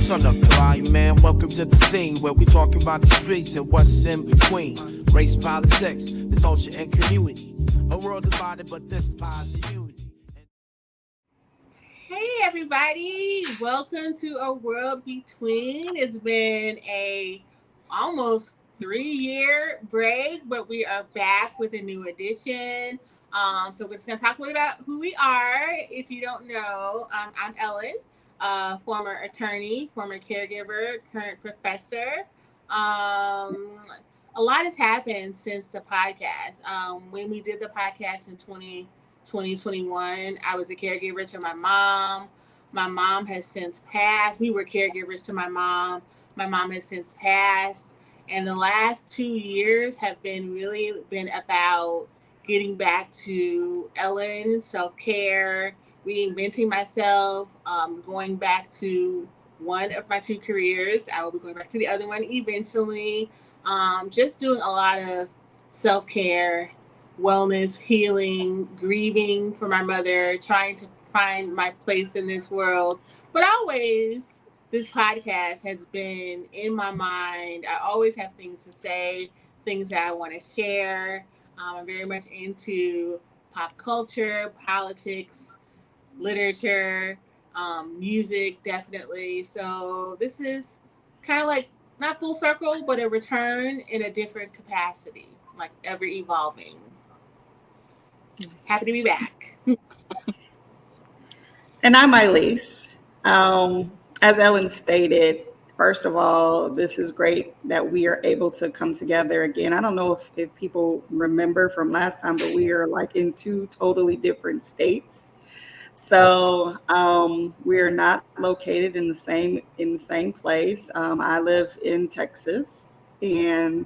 Son up, Bryant, man. Welcome to the scene where we talking about the streets and what's in between. Race, politics, devotion, and community. A world divided, but this positive unity. Hey everybody, welcome to A World Between. It's been a almost 3-year break, but we are back with a new edition. So we're just gonna talk a little about who we are. If you don't know, I'm Ellen, former attorney, former caregiver, current professor. Um, a lot has happened since the podcast. When we did the podcast in 2021. I was a caregiver to my mom. My mom has since passed. We were caregivers to my mom. My mom has since passed. And the last 2 years have been about getting back to Ellen, self-care, reinventing myself, going back to one of my two careers. I will be going back to the other one eventually. Just doing a lot of self-care, wellness, healing, grieving for my mother, trying to find my place in this world. But always, this podcast has been in my mind. I always have things to say, things that I want to share. I'm very much into pop culture, politics, literature, music, definitely. So this is kind of like not full circle, but a return in a different capacity, like ever evolving. Happy to be back. And I'm Elise. As Ellen stated, first of all, this is great that we are able to come together again. I don't know if people remember from last time, but we are like in two totally different states. So we are not located in the same place. I live in Texas, and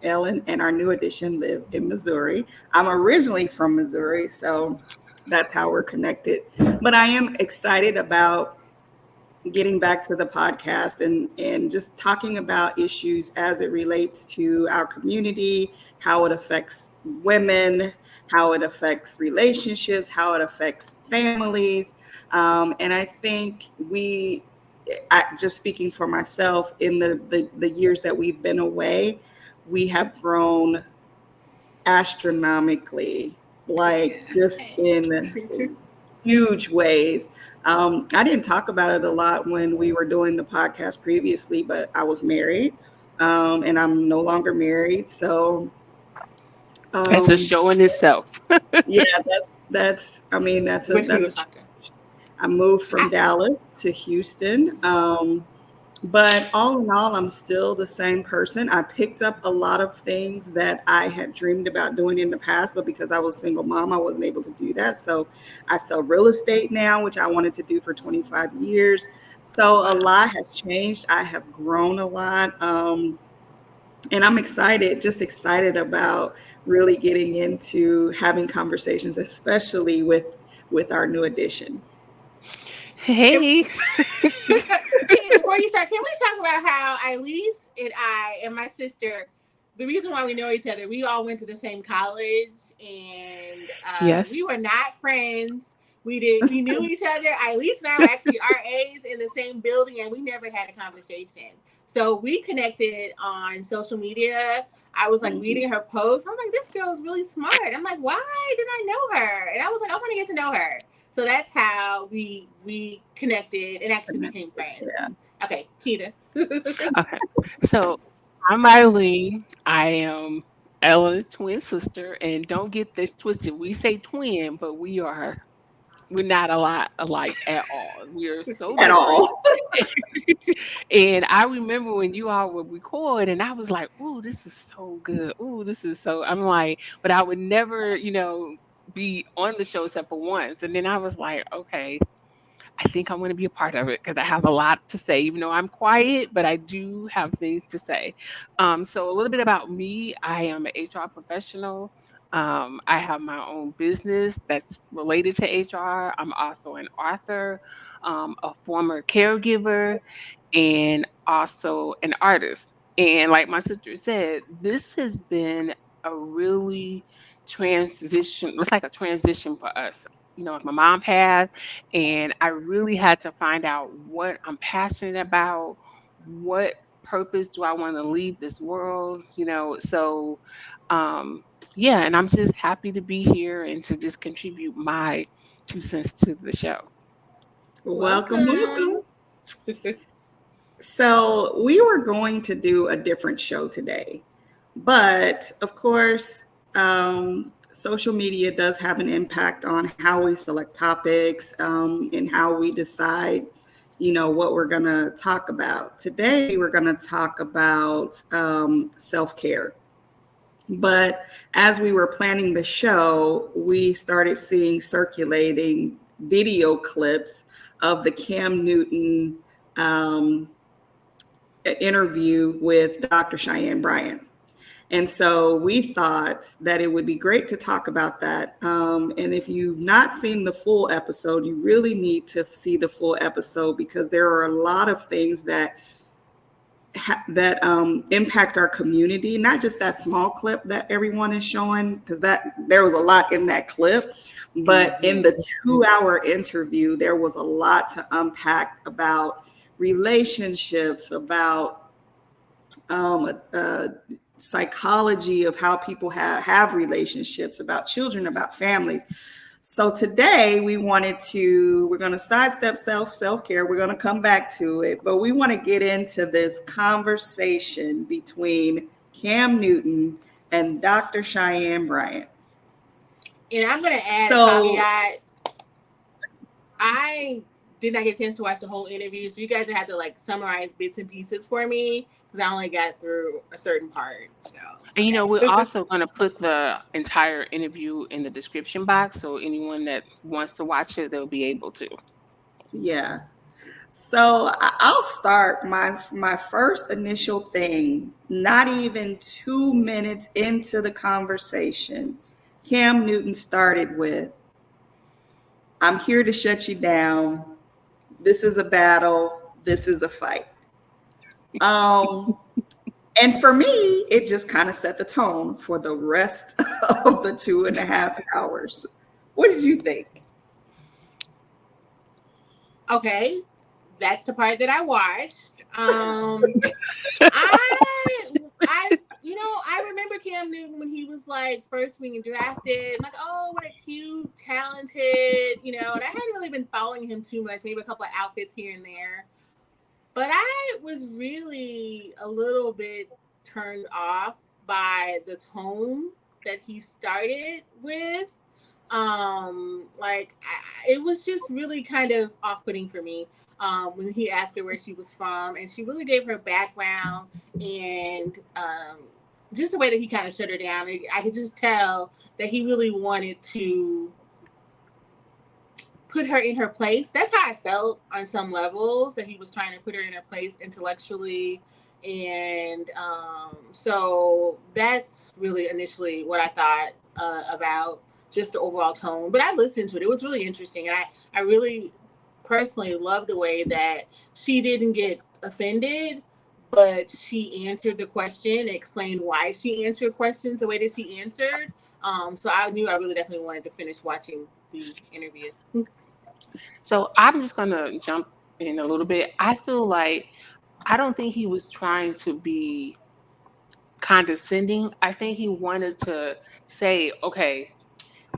Ellen and our new addition live in Missouri. I'm originally from Missouri, so that's how we're connected. But I am excited about getting back to the podcast and just talking about issues as it relates to our community, how it affects women, how it affects relationships, how it affects families. And I think just speaking for myself, in the years that we've been away, we have grown astronomically, like just in huge ways. I didn't talk about it a lot when we were doing the podcast previously, but I was married, and I'm no longer married. So, That's a um, show in itself. yeah, that's. I mean, Which we that's will a talk to. change. I moved I, from Dallas to Houston. But all in all, I'm still the same person. I picked up a lot of things that I had dreamed about doing in the past, but because I was a single mom, I wasn't able to do that. So I sell real estate now, which I wanted to do for 25 years. So a lot has changed. I have grown a lot. And I'm excited, just excited about really getting into having conversations, especially with our new addition. can, Hey. before you start, can we talk about how Elise and I and my sister, the reason why we know each other, we all went to the same college, and Yes. we were not friends. We knew each other. Elise and I were actually RAs in the same building, and we never had a conversation. So we connected on social media. I was like Mhm. reading her posts. I'm like, this girl is really smart. I'm like, why did I know her? And I was like, I want to get to know her. So that's how we connected and actually became Yeah. friends. Okay, Keita. Okay. So I'm Eileen. I am Ella's twin sister, and don't get this twisted. We say twin, but we're not a lot alike at all. We are so At different. all. And I remember when you all would record, and I was like, "Ooh, this is so good. Ooh, this is so." I'm like, but I would never, be on the show except for once. And then I was like, "Okay, I think I'm going to be a part of it because I have a lot to say, even though I'm quiet, but I do have things to say." So, a little bit about me: I am an HR professional. I have my own business that's related to HR. I'm also an author, a former caregiver, and also an artist. And like my sister said, this has been a really transition. It's like a transition for us. like my mom passed, and I really had to find out what I'm passionate about, what purpose do I want to leave this world, so yeah, and I'm just happy to be here and to just contribute my 2 cents to the show. Welcome, Welcome. welcome. So we were going to do a different show today, but of course, social media does have an impact on how we select topics, and how we decide, what we're going to talk about. Today, we're going to talk about self-care. But as we were planning the show, we started seeing circulating video clips of the Cam Newton um, interview with Dr. Cheyenne Bryant. And so we thought that it would be great to talk about that. And if you've not seen the full episode, you really need to see the full episode, because there are a lot of things that impact our community, not just that small clip that everyone is showing, because there was a lot in that clip, but in the 2-hour interview, there was a lot to unpack about relationships, about psychology of how people have relationships, about children, about families. So today we're going to sidestep self-care. We're going to come back to it, but we want to get into this conversation between Cam Newton and Dr. Cheyenne Bryant. And I'm going to add a caveat. I did not get a chance to watch the whole interview, so you guys have to summarize bits and pieces for me, because I only got through a certain part. So, and we're also going to put the entire interview in the description box, so anyone that wants to watch it, they'll be able to. Yeah. So I'll start my first initial thing. Not even 2 minutes into the conversation, Cam Newton started with, "I'm here to shut you down. This is a battle. This is a fight." And for me, it just kind of set the tone for the rest of the 2.5 hours. What did you think? Okay, that's the part that I watched. I remember Cam Newton when he was first being drafted. I'm like, oh, what a cute, talented, and I hadn't really been following him too much, maybe a couple of outfits here and there. But I was really a little bit turned off by the tone that he started with. It was just really kind of off-putting for me. When he asked her where she was from, and she really gave her background, and just the way that he kind of shut her down, I could just tell that he really wanted to put her in her place. That's how I felt on some levels, that he was trying to put her in her place intellectually. And so that's really initially what I thought about just the overall tone. But I listened to it. It was really interesting. And I really personally love the way that she didn't get offended, but she answered the question, explained why she answered questions the way that she answered. So I knew I really definitely wanted to finish watching the interview. So I'm just going to jump in a little bit. I feel like I don't think he was trying to be condescending. I think he wanted to say, okay,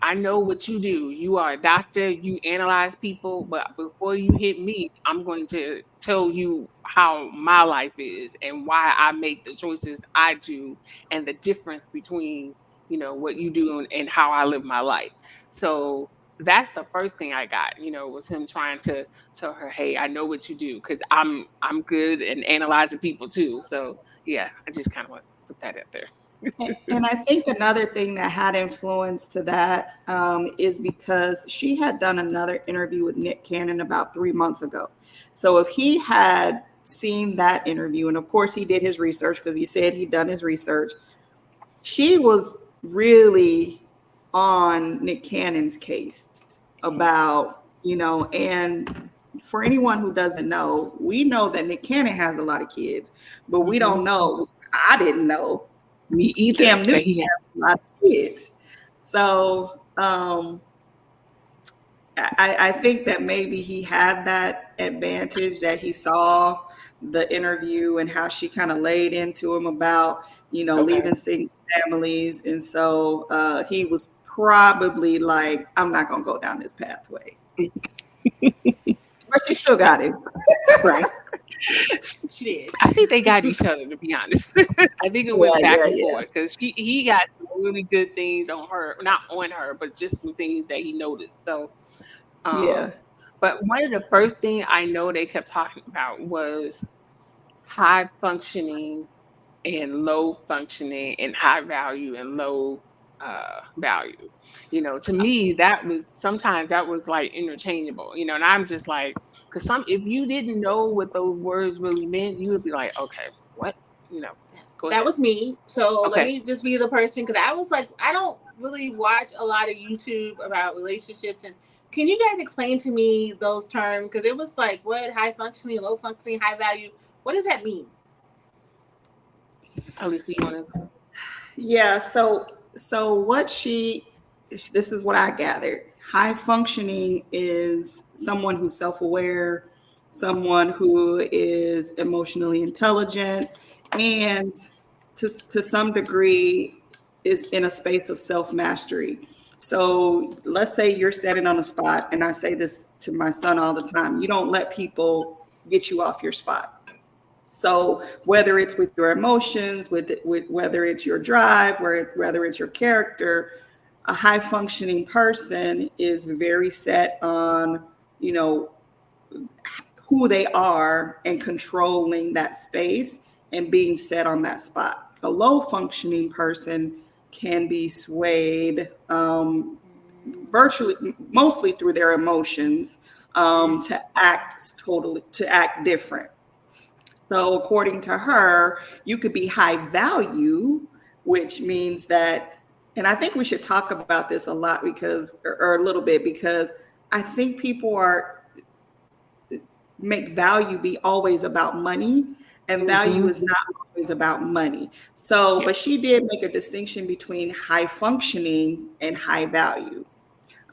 I know what you do. You are a doctor, you analyze people, but before you hit me, I'm going to tell you how my life is and why I make the choices I do, and the difference between, what you do and how I live my life. So that's the first thing I got, was him trying to tell her, hey, I know what you do, because I'm good at analyzing people too. So yeah, I just kind of want to put that out there. And I think another thing that had influence to that is because she had done another interview with Nick Cannon about 3 months ago. So if he had seen that interview, and of course he did his research because he said he'd done his research, she was really on Nick Cannon's case about, and for anyone who doesn't know, we know that Nick Cannon has a lot of kids, but we don't know. I didn't know. Me either. Cam Newton has a lot of kids. So I think that maybe he had that advantage that he saw the interview and how she kind of laid into him about, Okay. leaving single families. And so he was probably like, I'm not going to go down this pathway. But she still got him. Right. She did. I think they got each other, to be honest. I think it Yeah, went back yeah, and yeah. forth because he got some really good things on her, not on her, but just some things that he noticed. So, Yeah. um, but one of the first thing I know they kept talking about was high functioning and low functioning and high value and low value. To me, that was sometimes that was like interchangeable, and I'm just like, because if you didn't know what those words really meant, you would be like, okay, what? Go That ahead. was me. So let Okay. me just be the person because I was like, I don't really watch a lot of YouTube about relationships. And can you guys explain to me those terms? Because it was like, what high functioning, low functioning, high value? What does that mean? Alicia, you want to? Yeah. So this is what I gathered. High functioning is someone who's self-aware, someone who is emotionally intelligent, and to some degree is in a space of self-mastery. So let's say you're standing on a spot, and I say this to my son all the time: you don't let people get you off your spot. So whether it's with your emotions, with whether it's your drive, whether it's your character, a high functioning person is very set on, you know, who they are and controlling that space and being set on that spot. A low functioning person can be swayed virtually, mostly through their emotions, to act different. So, according to her, you could be high value, which means that, and I think we should talk about this a lot or a little bit, because I think people make value be always about money, and value Mm-hmm. is not always about money. So, Yeah. but she did make a distinction between high functioning and high value.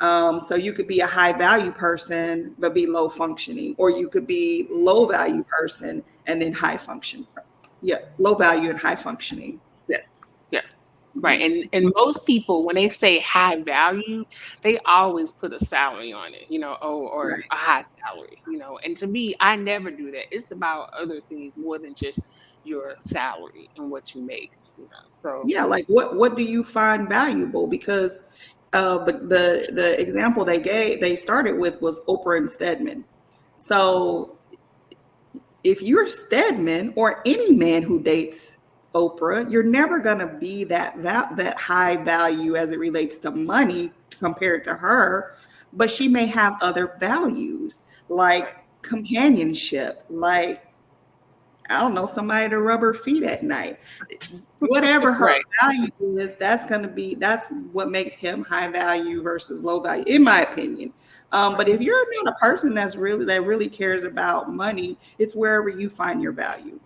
So you could be a high value person but be low functioning, or you could be low value person and then high function. Yeah, low value and high functioning. Yeah. Yeah. Right. Mhm. And most people, when they say high value, they always put a salary on it, or Right. a high salary, And to me, I never do that. It's about other things more than just your salary and what you make, So Yeah, like what do you find valuable? Because but the example they started with was Oprah and Stedman. So if you're Stedman or any man who dates Oprah, you're never going to be that high value as it relates to money compared to her, but she may have other values like right, companionship, like, I don't know, somebody to rub her feet at night. Whatever her right, value is, that's what makes him high value versus low value, in my opinion. right. But if you're not a person that really cares about money, it's wherever you find your value.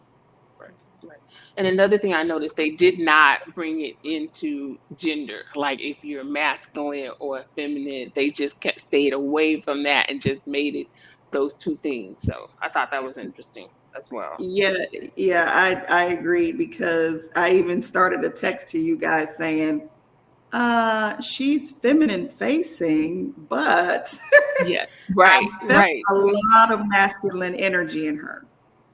Right, right. And another thing I noticed, they did not bring it into gender. Like if you're masculine or feminine, they just kept stayed away from that and just made it those two things. So I thought that was interesting as well. Yeah, yeah, I agree, because I even started a text to you guys saying, she's feminine facing, but Yeah, I right, felt right. a lot of masculine energy in her.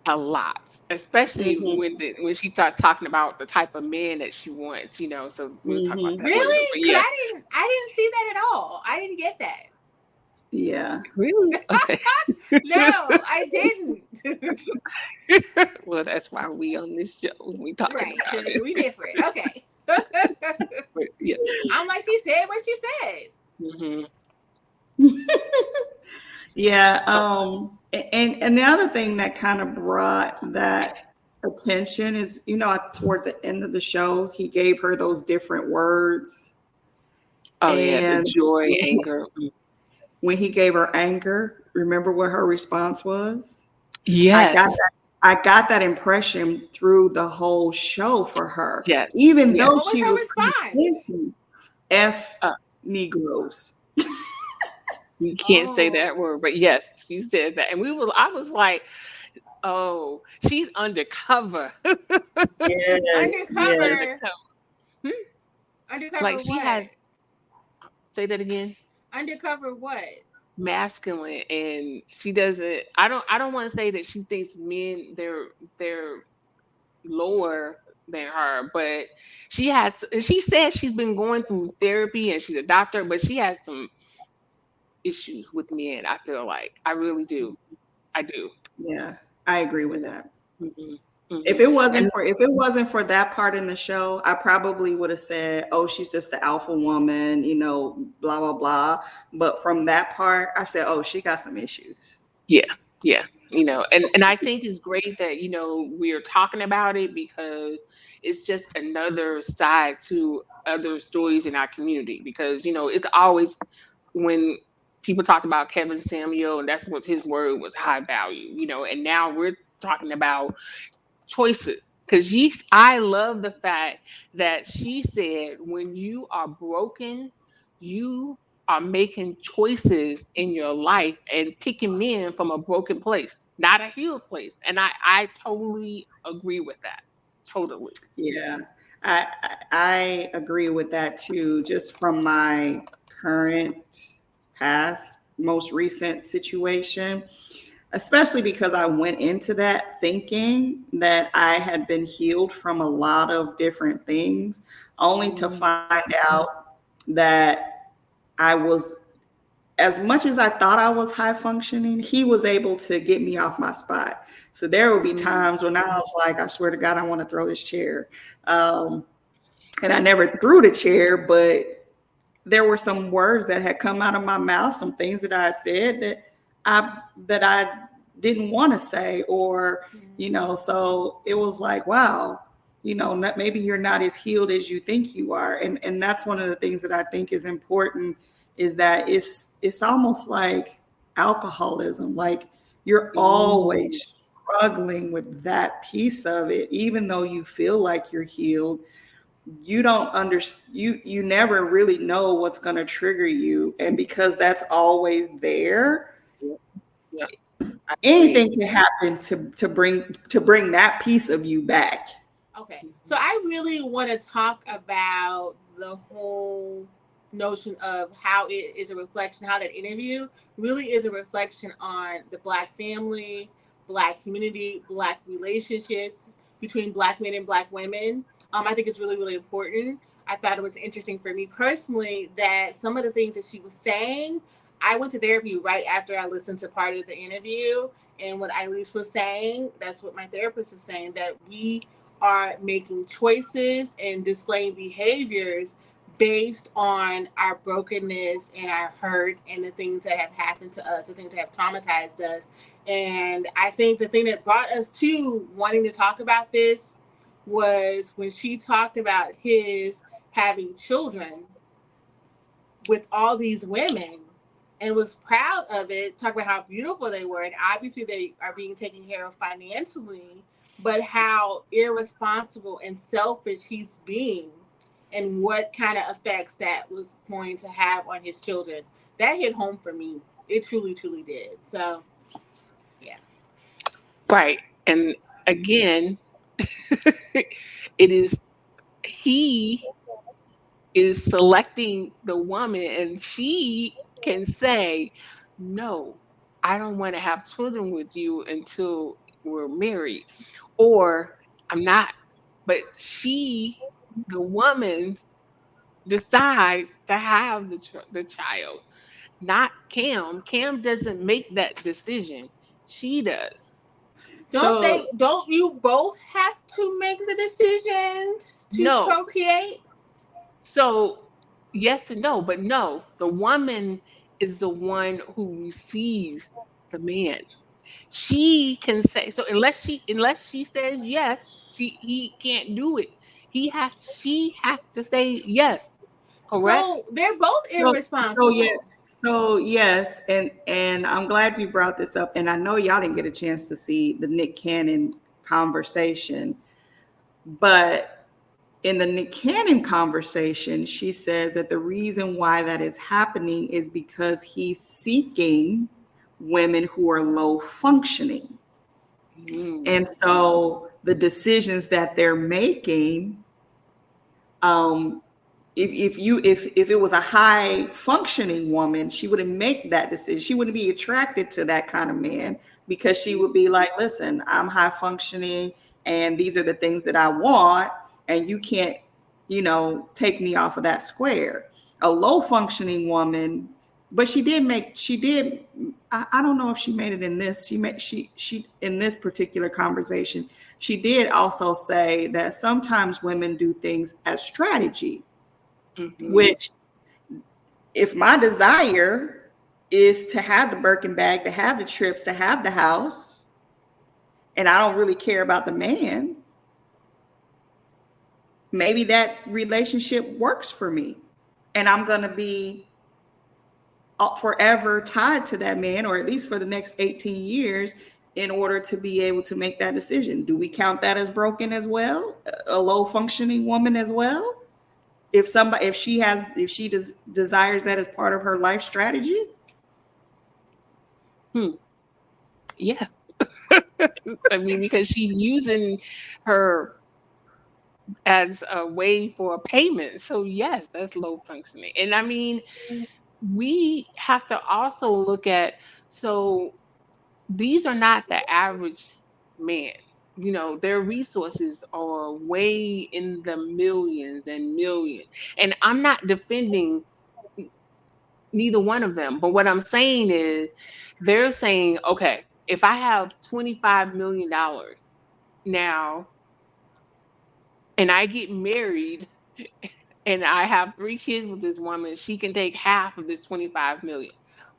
A lot, especially Hmm. when she starts talking about the type of man that she wants. So we'll talk about Hmm. that later. Really? But Because yeah, I didn't see that at all. I didn't get that. Yeah. really, okay. No, I didn't. Well, that's why we on this show. We talking Right, about because it. we different. Okay. But yeah. I'm like, she said what she said. Hmm. Yeah. And the other thing that kind of brought that attention is, towards the end of the show, he gave her those different words. Oh yeah, the And joy, anger. when he gave her anger, remember what her response was? I got Yes, that. I got that impression through the whole show for her, yes, even yes. though What was she her was response? presenting F Uh, Negroes. You can't say that Oh, word, but yes, you said that. And I was like, oh, she's undercover. Yes, She's yes. undercover. undercover. Hmm? Like Undercover she what? has, say that again, Undercover what? masculine, and she doesn't, I don't want to say that she thinks men they're lower than her, but she says she's been going through therapy and she's a doctor, but she has some issues with men. I feel like I really do. I do. Yeah, I agree with Yeah. that. Hmm. Hmm. If And it wasn't for that part in the show, I probably would have said, "Oh, she's just the alpha woman," blah blah blah. But from that part, I said, "Oh, she got some issues." yeah, yeah, and I think it's great that we're talking about it because it's just another side to other stories in our community. Because it's always when people talked about Kevin Samuel, and that's what his word was, high value. And now we're talking about choices. Because I love the fact that she said, when you are broken, you are making choices in your life and picking men from a broken place, not a healed place. And I totally agree with that. Totally. Yeah, I agree with that too. Just from my current, past, most recent situation, especially because I went into that thinking that I had been healed from a lot of different things, only to Mm, find out that I was, as much as I thought I was high functioning, he was able to get me off my spot. So there would be mm, times when I was like, I swear to God, I want to throw this chair. Um, and I never threw the chair, but there were some words that had come out of my mouth, some things that I said that I didn't want to say, or so it was like, wow, maybe you're not as healed as you think you are, and that's one of the things that I think is important, is that it's almost like alcoholism, like you're mm. always struggling with that piece of it, even though you feel like you're healed. You don't understand, you never really know what's going to trigger you, and because that's always there, Yeah, yeah, I agree. anything can happen to bring that piece of you back. Okay, so I really want to talk about the whole notion of how it is a reflection, how that interview really is a reflection on the Black family, Black community, Black relationships between Black men and Black women. I think it's really, really important. I thought it was interesting for me personally that some of the things that she was saying, I went to therapy right after I listened to part of the interview. And what Eileen was saying, that's what my therapist was saying, that we are making choices and displaying behaviors based on our brokenness and our hurt and the things that have happened to us, the things that have traumatized us. And I think the thing that brought us to wanting to talk about this was when she talked about his having children with all these women and was proud of it, talk about how beautiful they were. And obviously, they are being taken care of financially, but how irresponsible and selfish he's being and what kind of effects that was going to have on his children. That hit home for me. It truly, truly did. So, yeah. Right. And again, it is he is selecting the woman, and she can say, no, I don't want to have children with you until we're married, or I'm not. But the woman, decides to have the child, not Cam. Cam doesn't make that decision. She does. So Don't you both have to make the decisions to No. procreate? So yes and no, but no, the woman is the one who receives the man. She can say so, unless she says yes, he can't do it. She has to say yes. Correct? So they're both so irresponsible. yes, and I'm glad you brought this up, and I know y'all didn't get a chance to see the Nick Cannon conversation, but In the Nick Cannon conversation, she says that the reason why that is happening is because he's seeking women who are low functioning. Mm. And so the decisions that they're making, um, if it was a high functioning woman, she wouldn't make that decision. She wouldn't be attracted to that kind of man because she would be like, listen, I'm high functioning and these are the things that I want, and you can't, take me off of that square. A low functioning woman, but I don't know if she made it in this. She in this particular conversation, she did also say that sometimes women do things as strategy, Mm-hmm. which, if my desire is to have the Birkin bag, to have the trips, to have the house, and I don't really care about the man, maybe that relationship works for me. And I'm going to be forever tied to that man, or at least for the next 18 years, in order to be able to make that decision. Do we count that as broken as well? A low functioning woman as well? If she desires that as part of her life strategy. Hmm. Yeah. I mean, because she's using her as a way for payment. So yes, that's low functioning. And I mean, we have to also look at, so these are not the average man. You know, their resources are way in the millions and millions. And I'm not defending neither one of them. But what I'm saying is they're saying, okay, if I have $25 million now and I get married and I have 3 kids with this woman, she can take half of this 25 million.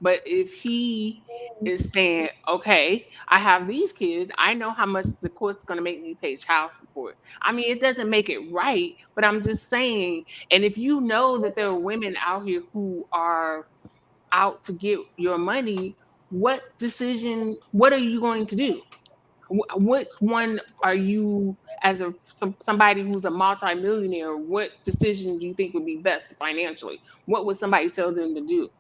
But if he is saying, okay, I have these kids, I know how much the court's going to make me pay child support. I mean, it doesn't make it right, but I'm just saying. And if you know that there are women out here who are out to get your money, what are you going to do? Which one are you, as somebody who's a multimillionaire, what decision do you think would be best financially? What would somebody tell them to do?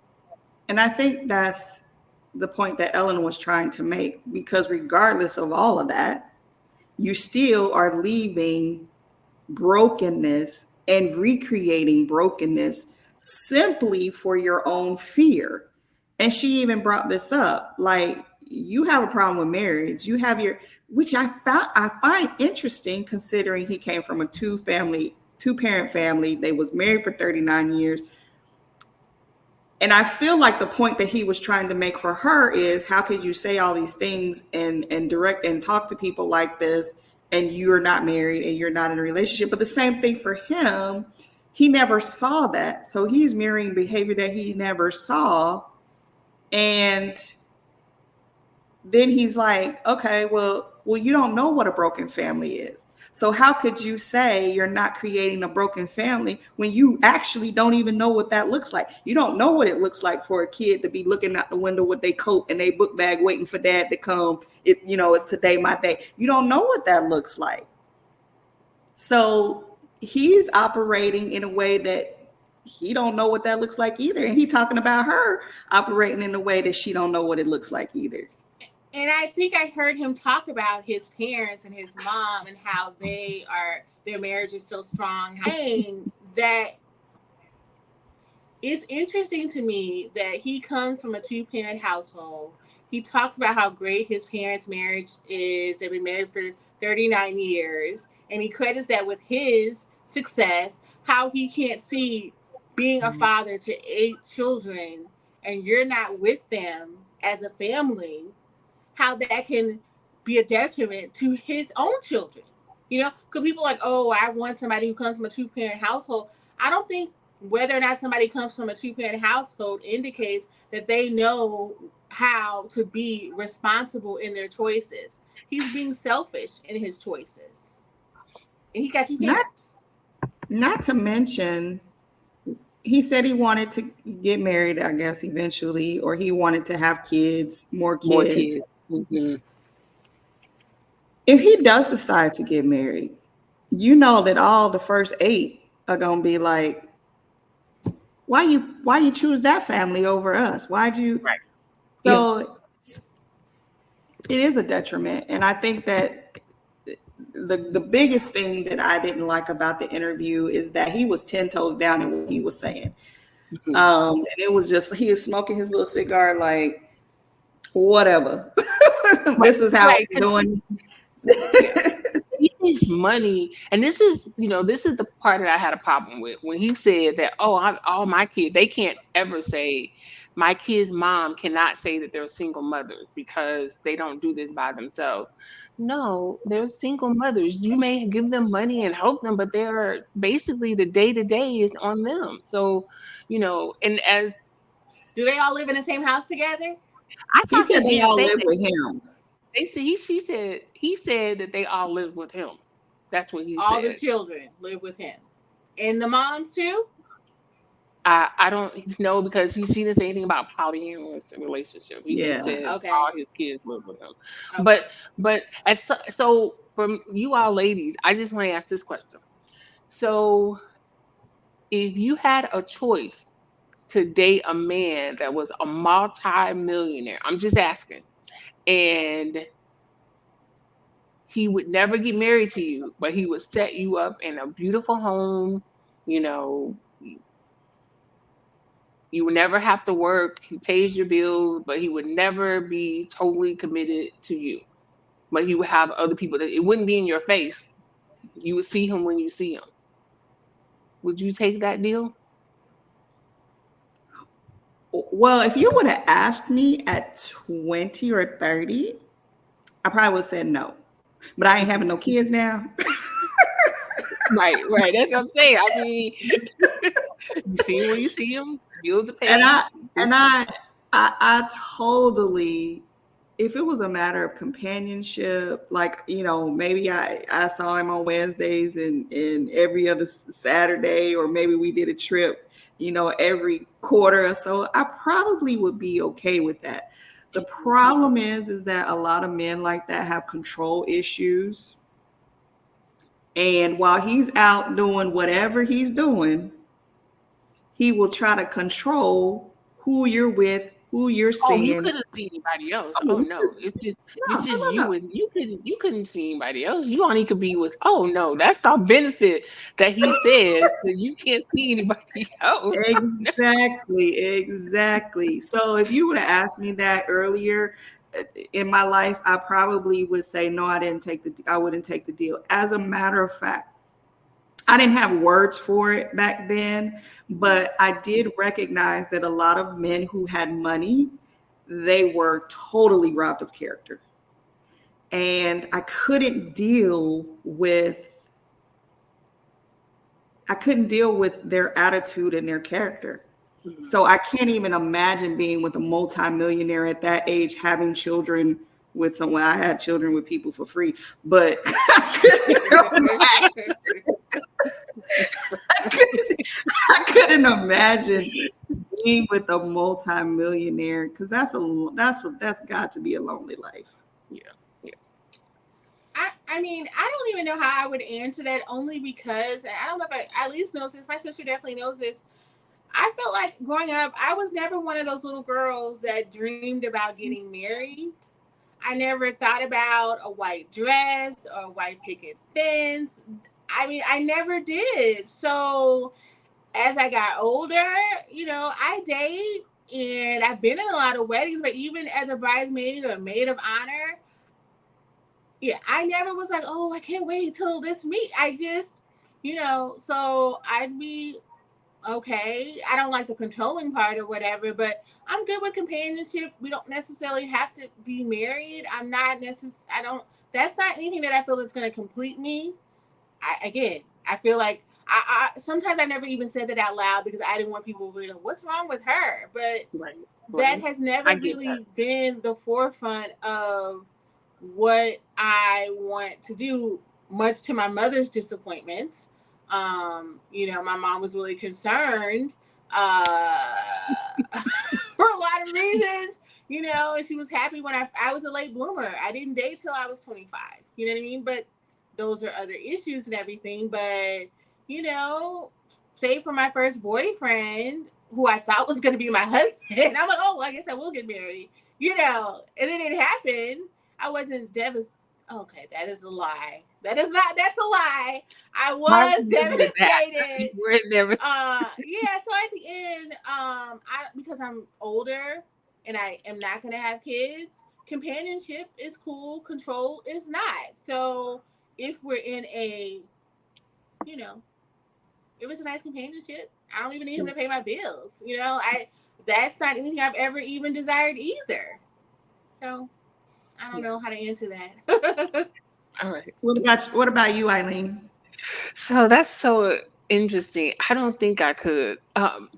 And I think that's the point that Ellen was trying to make, because regardless of all of that, you still are leaving brokenness and recreating brokenness simply for your own fear. And she even brought this up, like, you have a problem with marriage, you have your, which I find interesting, considering he came from a two parent family. They was married for 39 years. And I feel like the point that he was trying to make for her is, how could you say all these things and direct and talk to people like this, and you're not married and you're not in a relationship? But the same thing for him, he never saw that. So he's mirroring behavior that he never saw. And then he's like, okay, well, you don't know what a broken family is. So how could you say you're not creating a broken family when you actually don't even know what that looks like? You don't know what it looks like for a kid to be looking out the window with their coat and their book bag waiting for dad to come. It's today my day. You don't know what that looks like. So he's operating in a way that he don't know what that looks like either. And he talking about her operating in a way that she don't know what it looks like either. And I think I heard him talk about his parents and his mom and how their marriage is so strong. Saying that, it's interesting to me that he comes from a two-parent household. He talks about how great his parents' marriage is. They've been married for 39 years. And he credits that with his success, how he can't see being a father to 8 children and you're not with them as a family, how that can be a detriment to his own children. Because people are like, oh, I want somebody who comes from a two-parent household. I don't think whether or not somebody comes from a two-parent household indicates that they know how to be responsible in their choices. He's being selfish in his choices. And he got two Not parents. not to mention, he said he wanted to get married, I guess, eventually, or he wanted to have kids, more More kids. kids. Hmm. If he does decide to get married, you know that all the first 8 are gonna be like, why you choose that family over us? Why'd you? Right. Yeah. So it is a detriment, and I think that the biggest thing that I didn't like about the interview is that he was 10 toes down in what he was saying. Mhm. And it was just he was smoking his little cigar like whatever. Right. This is how Right. we're doing. Yeah. He needs money, and this is, this is the part that I had a problem with when he said that, oh, all my kids, they can't ever say, my kid's mom cannot say that they're single mothers because they don't do this by themselves. No, they're single mothers. You may give them money and help them, but they're basically the day to day is on them. So, and as Do they all live in the same house together? I He thought he said they did all say live that. with him. He said that they all live with him. That's what he All the said. children live with him. And the moms too? I don't know because she didn't say anything about polyamorous relationship. He just Yeah. said Okay. all his kids live with him. But Okay. so from you all ladies, I just want to ask this question. So if you had a choice to date a man that was a multi-millionaire, I'm just asking, and he would never get married to you, but he would set you up in a beautiful home, you know, you would never have to work. He pays your bills, but he would never be totally committed to you. But he would have other people that it wouldn't be in your face. You would see him when you see him. Would you take that deal? Well, if you would have asked me at 20 or 30, I probably would have said no. But I ain't having no kids now. Right, right. That's what I'm saying. I mean, you see him when you see him. Bills are And paid. I and I totally, if it was a matter of companionship, like maybe I saw him on Wednesdays and every other Saturday, or maybe we did a trip, every quarter or so, I probably would be okay with that. The problem is that a lot of men like that have control issues. And while he's out doing whatever he's doing, he will try to control who you're with, who you're Oh, you seeing. couldn't see anybody else. Oh, Oh you no, just it's no, just no, no, you no. and you couldn't see anybody else. You only could be with. Oh no, that's the benefit that he says that you can't see anybody else. Exactly, exactly. So if you would have asked me that earlier in my life, I probably would say no. I wouldn't take the deal. As a matter of fact, I didn't have words for it back then, but I did recognize that a lot of men who had money, they were totally robbed of character. And I couldn't deal with their attitude and their character. Mhm. So I can't even imagine being with a multimillionaire at that age, having children with someone. I had children with people for free, but I couldn't imagine being with a multimillionaire because that's got to be a lonely life. Yeah, yeah. I mean, I don't even know how I would answer that only because, and I don't know if I at least knows this, my sister definitely knows this. I felt like growing up, I was never one of those little girls that dreamed about getting married. I never thought about a white dress or a white picket fence. I mean, I never did. So as I got older, I date and I've been in a lot of weddings, but even as a bridesmaid or maid of honor, yeah, I never was like, oh, I can't wait till this meet. I just, so I'd be okay. I don't like the controlling part or whatever, but I'm good with companionship. We don't necessarily have to be married. I'm not necessarily, I don't, that's not anything that I feel that's going to complete me. Again, I feel like sometimes I never even said that out loud because I didn't want people to be like, what's wrong with her? But Right, that right. has I never get that. really been the forefront of what I want to do, much to my mother's disappointment. My mom was really concerned for a lot of reasons, and she was happy when I was a late bloomer. I didn't date till I was 25. You know what I mean? But those are other issues and everything. But, you know, say for my first boyfriend, who I thought was going to be my husband, I'm like, oh, well, I guess I will get married, you know, and then it happened. I wasn't devastated. Okay, that is a lie. That is not, that's a lie. I I was remember that. You devastated. were never. Yeah, so at the end, I, because I'm older and I am not gonna have kids, companionship is cool, control is not. So if we're in a, you know, if it's a nice companionship, I don't even need him to pay my bills. You know, I that's not anything I've ever even desired either. So I don't Yeah. know how to answer that. All right. What about you, Eileen? So that's so interesting. I don't think I could,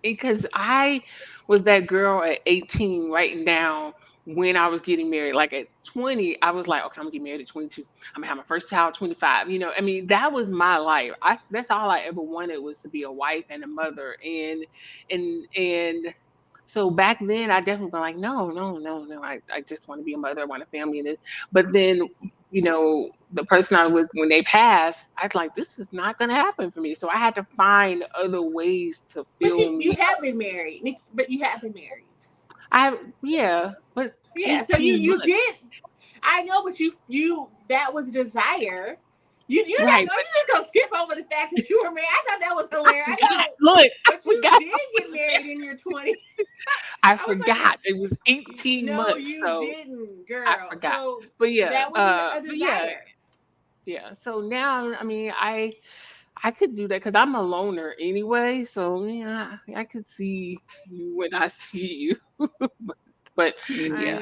because I was that girl at 18 writing down when I was getting married. Like at 20, I was like, okay, I'm gonna get married at 22. I'm gonna have my first child at 25. You know, I mean, that was my life. That's all I ever wanted, was to be a wife and a mother. And so back then, I definitely been like, no, no, no, no. I just want to be a mother. I want a family. But then, the person I was, when they passed, I was like, this is not going to happen for me. So I had to find other ways to But fill you me have up. been married, but you have been married. Yeah, but Yeah, so 18 you months. did. I know, but you that was desire. You're not Right. going. You just gonna skip over the fact that you were married. I thought that was hilarious. I know, Look, I but you forgot did I get was married in your 20s. I I was like, forgot. It was 18 no, months. you So didn't, I girl. forgot. So But yeah, that was a but yeah, desire. yeah. So now, I mean, I could do that because I'm a loner anyway. So yeah, I could see you when I see you. But I yeah.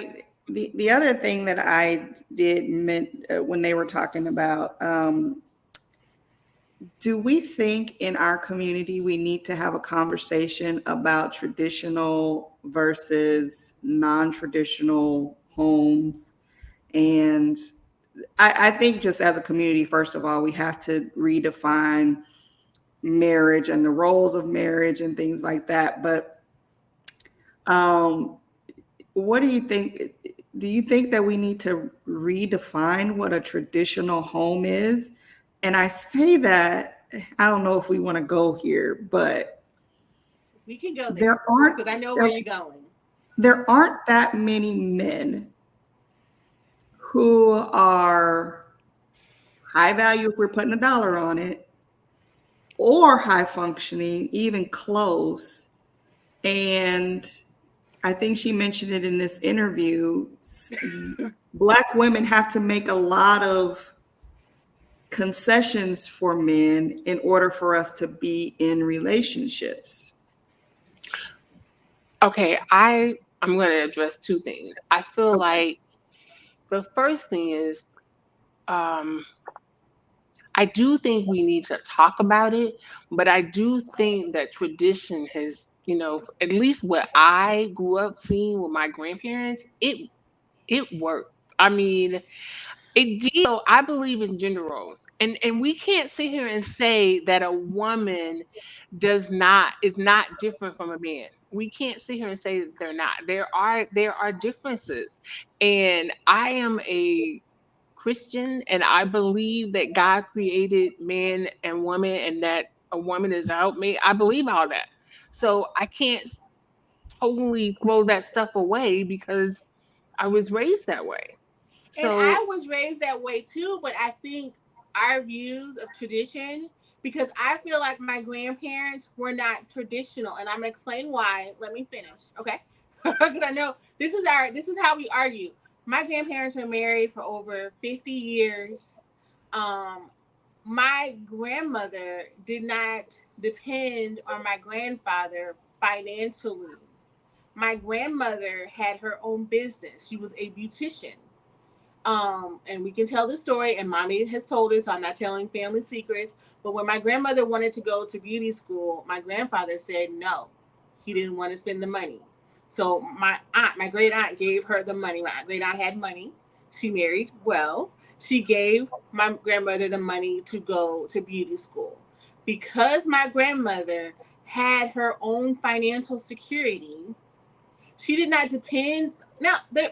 the other thing that I did meant when they were talking about, do we think in our community we need to have a conversation about traditional versus non-traditional homes? And I think just as a community, first of all, we have to redefine marriage and the roles of marriage and things like that. But um, what do you think? Do you think that we need to redefine what a traditional home is? And I say that, I don't know if we want to go here, but We can go there there aren't because I know where there, you're going. there aren't that many men who are high value if we're putting a dollar on it, or high functioning, even close. And I think she mentioned it in this interview. Black women have to make a lot of concessions for men in order for us to be in relationships. Okay, I'm going to address two things. I feel Okay. like the first thing is, um, I do think we need to talk about it, but I do think that tradition has, at least what I grew up seeing with my grandparents, it worked. I mean, it did. So I believe in gender roles, and we can't sit here and say that a woman is not different from a man. We can't sit here and say that they're not. There are differences, and I am a Christian, and I believe that God created man and woman, and that a woman is a helpmate. I believe all that, so I can't totally throw that stuff away because I was raised that way. And So I was raised that way too, but I think our views of tradition, because I feel like my grandparents were not traditional, and I'm gonna explain why. Let me finish, okay? Because I know this is how we argue. My grandparents were married for over 50 years. Um, my grandmother did not depend on my grandfather financially. My grandmother had her own business. She was a beautician. And we can tell the story, and mommy has told us, so I'm not telling family secrets. But when my grandmother wanted to go to beauty school, my grandfather said no. He didn't want to spend the money. So my great aunt gave her the money. My great aunt had money. She married well. She gave my grandmother the money to go to beauty school. Because my grandmother had her own financial security, she did not depend Now, they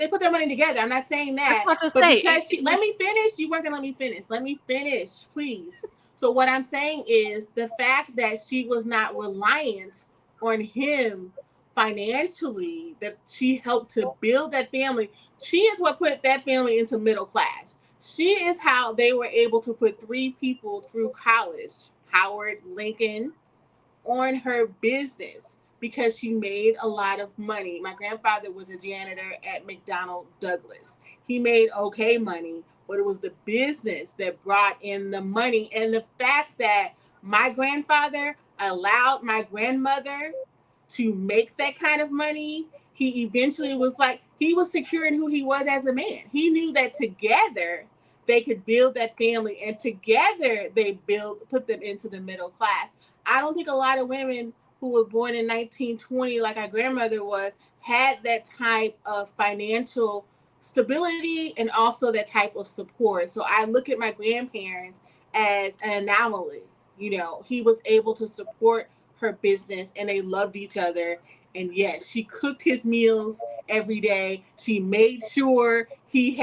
put their money together. I'm not saying That's that, what to but say. because let me finish. You weren't gonna let me finish. Let me finish, please. So what I'm saying is the fact that she was not reliant on him financially, that she helped to build that family. She is what put that family into middle class. She is how they were able to put three people through college: Howard, Lincoln, on her business because she made a lot of money. My grandfather was a janitor at McDonnell Douglas. He made okay money, but it was the business that brought in the money. And the fact that my grandfather allowed my grandmother to make that kind of money, he eventually was like, he was secure in who he was as a man. He knew that together they could build that family, and together they put them into the middle class. I don't think a lot of women who were born in 1920, like our grandmother was, had that type of financial stability and also that type of support. So I look at my grandparents as an anomaly. You know, he was able to support her business and they loved each other. And yes, she cooked his meals every day. She made sure he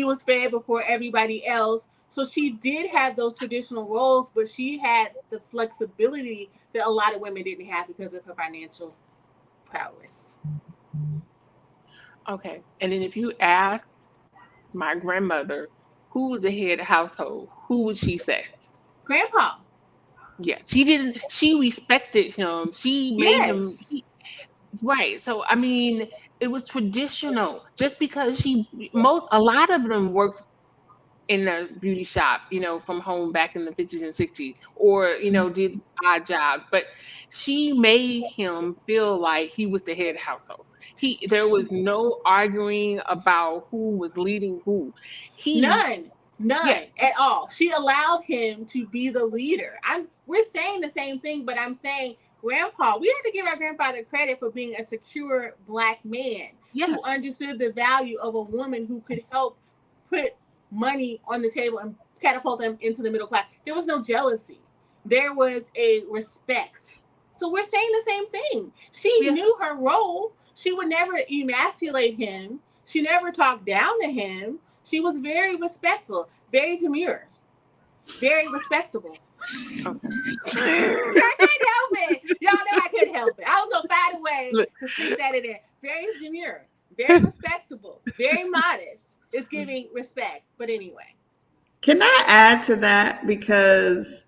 was fed before everybody else. So she did have those traditional roles, but she had the flexibility that a lot of women didn't have because of her financial prowess. Okay. And then if you ask my grandmother who was the head of the household, who would she say? Grandpa, Yeah, she didn't. She respected him. She made him. yes. Right. So I mean, it was traditional. Just because a lot of them worked in a beauty shop, from home back in the 50s and 60s, or did odd job. But she made him feel like he was the head of the household. There was no arguing about who was leading who. He, None, yes, none at all. She allowed him to be the leader. We're saying the same thing, but I'm saying grandpa, we had to give our grandfather credit for being a secure black man who yes, understood the value of a woman who could help put money on the table and catapult them into the middle class. There was no jealousy. There was a respect. So we're saying the same thing. She yes. knew her role. She would never emasculate him. She never talked down to him. She was very respectful, very demure, very respectable. Okay. I couldn't help it. Y'all know I couldn't help it. I was gonna find a way Look, to sneak that in there. Very demure, very respectable, very modest. It's giving respect. But anyway, Can I add to that? Because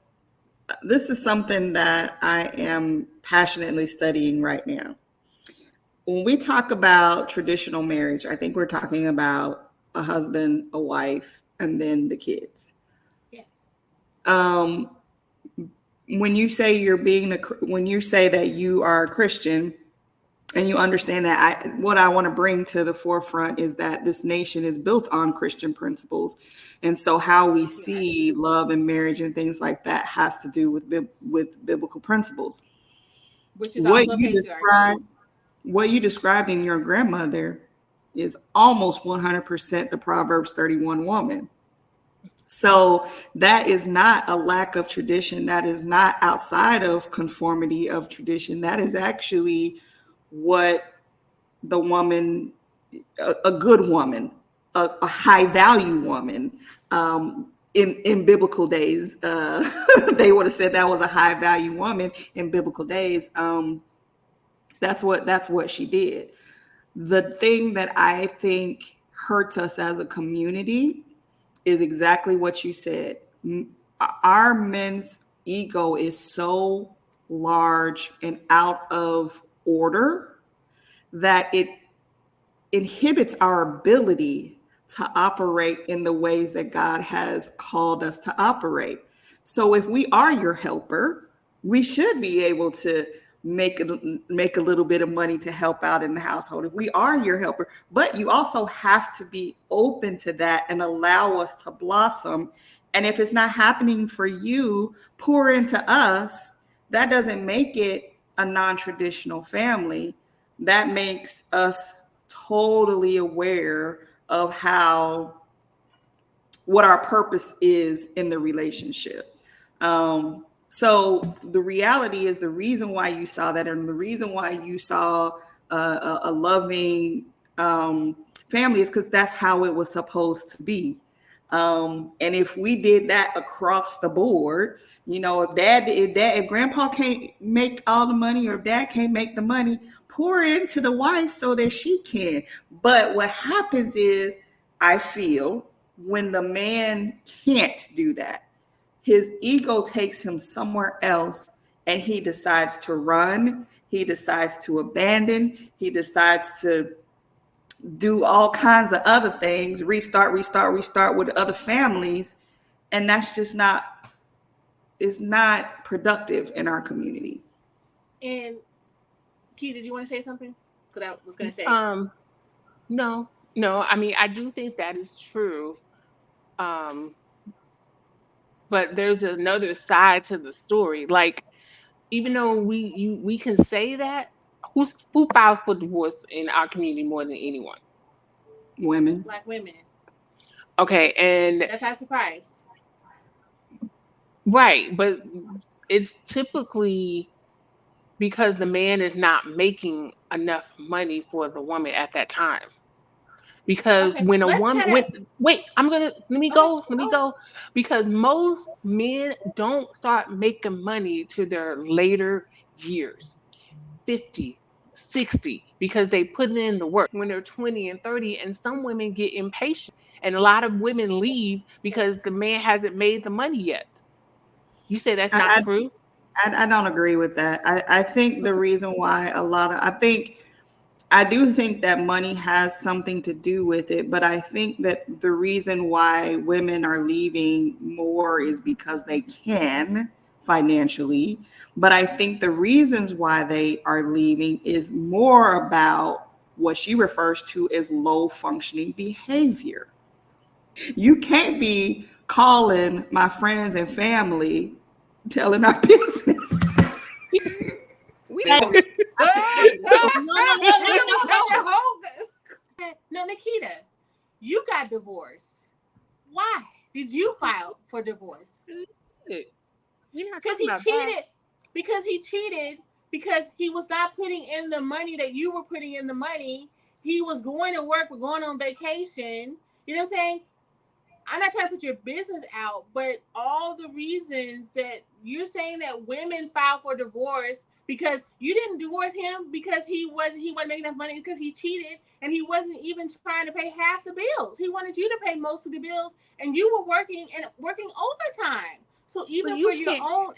this is something that I am passionately studying right now. When we talk about traditional marriage, I think we're talking about a husband, a wife, and then the kids. yes, Um, when you say when you say that you are a Christian and you understand that, what I want to bring to the forefront is that this nation is built on Christian principles, and so how we yes, see love and marriage and things like that has to do with biblical principles. which is What also you patriarchy. described, what you described in your grandmother is almost 100% the Proverbs 31 woman. So that is not a lack of tradition. That is not outside of conformity of tradition. That is actually what the woman, a good woman, a high value woman, in biblical days, they would have said that was a high value woman in biblical days. That's what she did. The thing that I think hurts us as a community is exactly what you said. Our men's ego is so large and out of order that it inhibits our ability to operate in the ways that God has called us to operate. So if we are your helper, we should be able to make a little bit of money to help out in the household if we are your helper. But you also have to be open to that and allow us to blossom. And if it's not happening for you, pour into us. That doesn't make it a non-traditional family. That makes us totally aware of what our purpose is in the relationship. So the reality is the reason why you saw that, and the reason why you saw a loving family is because that's how it was supposed to be. And if we did that across the board, if grandpa can't make all the money, or if dad can't make the money, pour into the wife so that she can. But what happens is, I feel, when the man can't do that, his ego takes him somewhere else, and he decides to run, he decides to abandon, he decides to do all kinds of other things, restart with other families, and that's just not, is not productive in our community. And Key, did you want to say something? Because I was going to say. Um, no, no. I mean, I do think that is true. Um, but there's another side to the story. Like, even though we can say that, who files for divorce in our community more than anyone? Women. Black women. Okay, and That's not a surprise. right, but it's typically because the man is not making enough money for the woman at that time. Because Okay, when a let's woman, kind of. wait, let me Okay, go, let me go ahead. go. Because most men don't start making money to their later years, 50, 60, because they put in the work when they're 20 and 30. And some women get impatient, and a lot of women leave because the man hasn't made the money yet. You say that's not I, true? I don't agree with that. I think the reason why I do think that money has something to do with it, but I think that the reason why women are leaving more is because they can financially. But I think the reasons why they are leaving is more about what she refers to as low functioning behavior. You can't be calling my friends and family telling our business. We Hey, don't. I can say it. No, no, Nikita, you got divorced. Why did you file for divorce? We're not Because talking he about that. cheated. Because he cheated. Because he was not putting in the money that you were putting in the money. He was going to work, going on vacation. You know what I'm saying? I'm not trying to put your business out, but all the reasons that you're saying that women file for divorce because you didn't divorce him because he wasn't making enough money because he cheated and he wasn't even trying to pay half the bills. He wanted you to pay most of the bills and you were working overtime. So But even for you your can't. own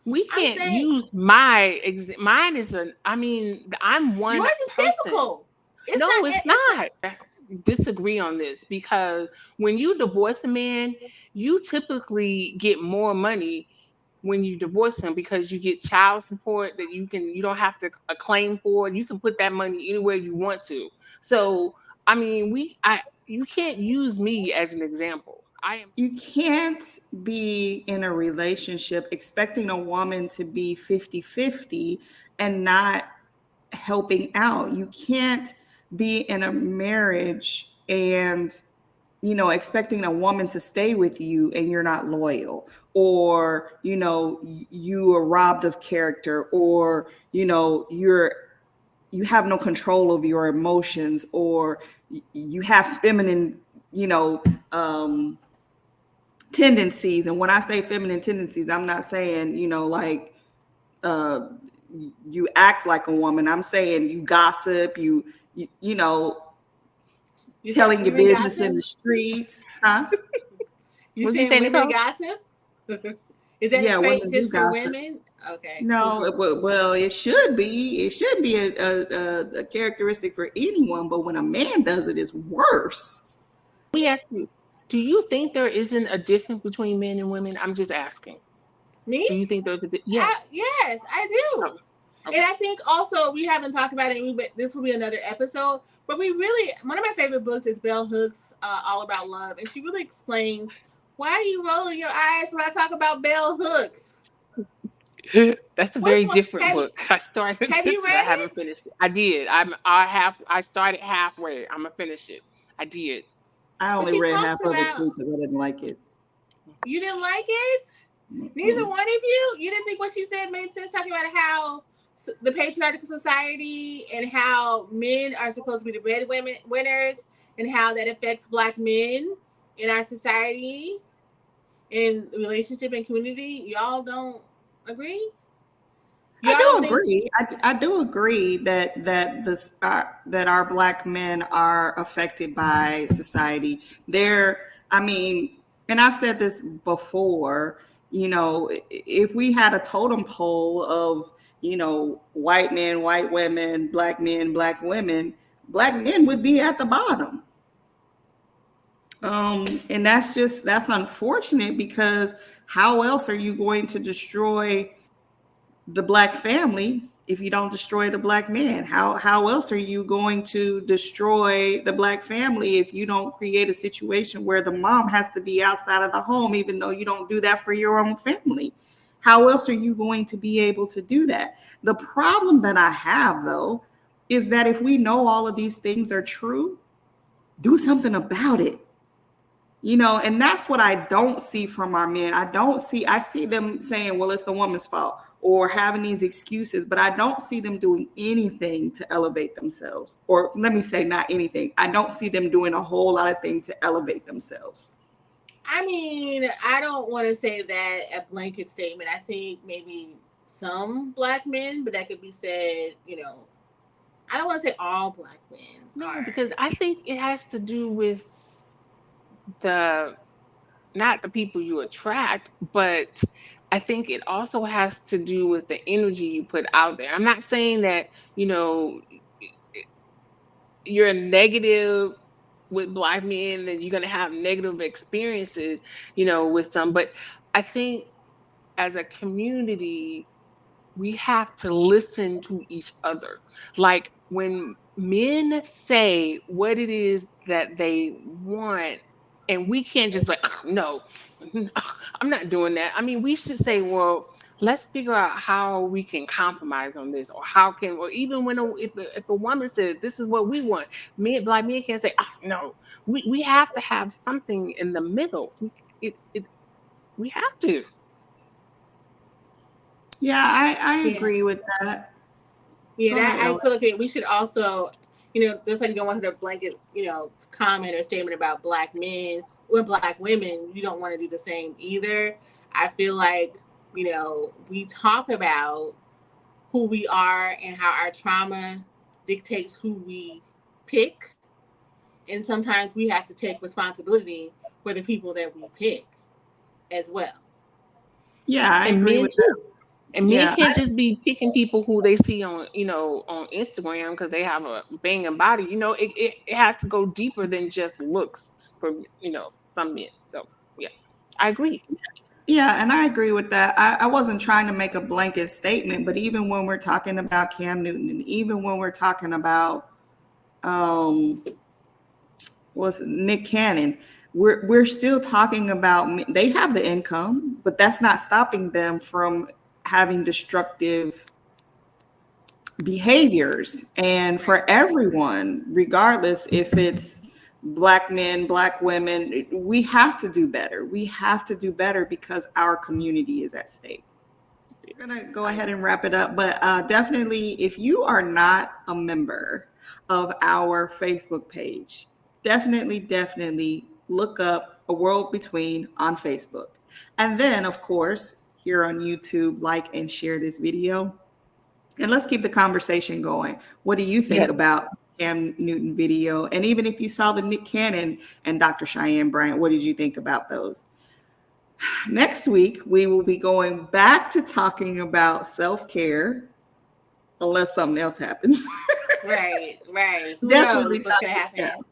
We I'm can't saying use mine is a. I mean, I'm yours one is person. typical. It's No, not it's it's not not. Disagree on this because when you divorce a man, you typically get more money when you divorce him because you get child support that you don't have to claim for. You can put that money anywhere you want to. So I mean, you can't use me as an example. I am. You can't be in a relationship expecting a woman to be 50-50 and not helping out. You can't be in a marriage and expecting a woman to stay with you and you're not loyal, or you are robbed of character, or you have no control over your emotions, or you have feminine you know um tendencies. And when I say feminine tendencies, I'm not saying like uh you act like a woman. I'm saying you gossip, you you said telling your women business in gossip? the streets, huh? You What did you saying say, women Nicole? gossip? Is that a Yeah, trait women do just for gossip. women? Okay. No, well, it should be. It should be a characteristic for anyone, but when a man does it, it's worse. We ask you, do you think there isn't a difference between men and women? I'm just asking. Me? Do you think there's yes? Yes, I Oh, do. And okay. I think also we haven't talked about it. This will be another episode. But we really, one of my favorite books is Bell Hooks, All About Love, and she really explains why are you rolling your eyes when I talk about Bell Hooks. That's a Which very one? different book. I started Have to, you I read haven't it? finished it. I did. I started halfway. I'm gonna finish it. I did. I But only she read talks half of it about too because I didn't like it. you didn't like it. Neither Mm-mm. one of you. You didn't think what she said made sense. Talking about how the patriarchal society and how men are supposed to be the breadwinners winners and how that affects black men in our society in relationship and community. Y'all don't agree? I Y'all don't do think? agree. I do agree that our black men are affected by society. I mean, and I've said this before. If we had a totem pole of white men, white women, black women, black men would be at the bottom. And that's unfortunate because how else are you going to destroy the black family if you don't destroy the black man? How else are you going to destroy the black family if you don't create a situation where the mom has to be outside of the home even though you don't do that for your own family? How else are you going to be able to do that? The problem that I have though is that if we know all of these things are true, do something about it. And that's what I don't see from our men. I see them saying, well, it's the woman's fault or having these excuses, but I don't see them doing anything to elevate themselves. Or let me say, not anything. I don't see them doing a whole lot of things to elevate themselves. I mean, I don't want to say that a blanket statement. I think maybe some black men, but that could be said, I don't want to say all black men No, are. because I think it has to do with the not the people you attract, but I think it also has to do with the energy you put out there. I'm not saying that, you're negative with black men and you're going to have negative experiences, with some, but I think as a community we have to listen to each other. Like when men say what it is that they want, and we can't just be like, no, I'm not doing that. I mean, we should say, well, let's figure out how we can compromise on this, or how can, or even when if a woman says this is what we want, black men can't say, no. We have to have something in the middle. We have to. Yeah, I Yeah. agree with that. Yeah, Go that ahead, I Ella. feel like we should also, just like you don't want to blanket, comment or statement about black men or black women, you don't want to do the same either. I feel like, we talk about who we are and how our trauma dictates who we pick. And sometimes we have to take responsibility for the people that we pick as well. Yeah, I And agree men with that. too. And men Yeah, can't just be picking people who they see on, on Instagram because they have a banging body. It has to go deeper than just looks for, some men. So yeah, I agree. Yeah, and I agree with that. I wasn't trying to make a blanket statement, but even when we're talking about Cam Newton, and even when we're talking about um, was Nick Cannon, we're still talking about they have the income, but that's not stopping them from having destructive behaviors. And Right. for everyone, regardless if it's black men, black women, we have to do better. We have to do better because our community is at stake. We're going to go I ahead agree. and wrap it up. But definitely, if you are not a member of our Facebook page, definitely look up A World Between on Facebook. And then, of course, here on YouTube, like and share this video. And let's keep the conversation going. What do you think Yes. about Cam Newton video? And even if you saw the Nick Cannon and Dr. Cheyenne Bryant, what did you think about those? Next week, we will be going back to talking about self care, unless something else happens. Right, right. Who Definitely knows what's gonna talking, yeah, happen?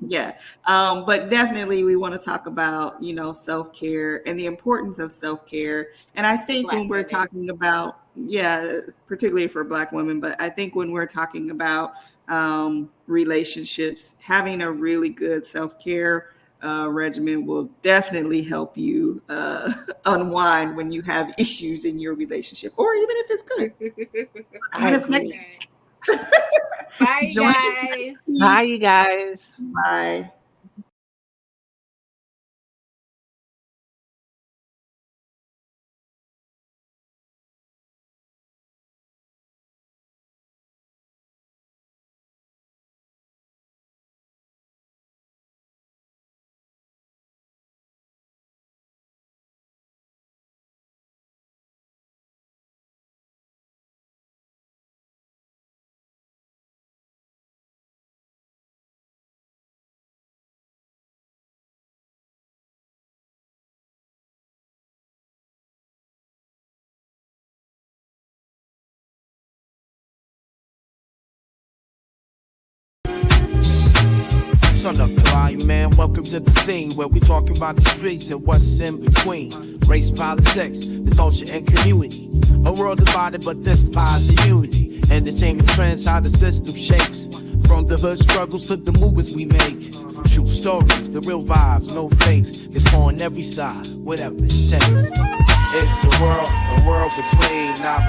yeah. But definitely, we want to talk about self care and the importance of self care. And I For think when black we're women. talking about, yeah, particularly for Black women, but I think when we're talking about relationships, having a really good self care regimen will definitely help you unwind when you have issues in your relationship, or even if it's good. I Join us agree. next. Right. Bye, you Join us next guys. week. Bye, you guys. Bye. Turn up the volume, man. Welcome to the scene where we talking about the streets and what's in between. Race, politics, the culture, and community. A world divided, but this positive unity. Entertainment trends, how the system shapes. From the hood struggles to the movements we make. True stories, the real vibes, no fakes. It's on every side, whatever it takes. It's a world between now.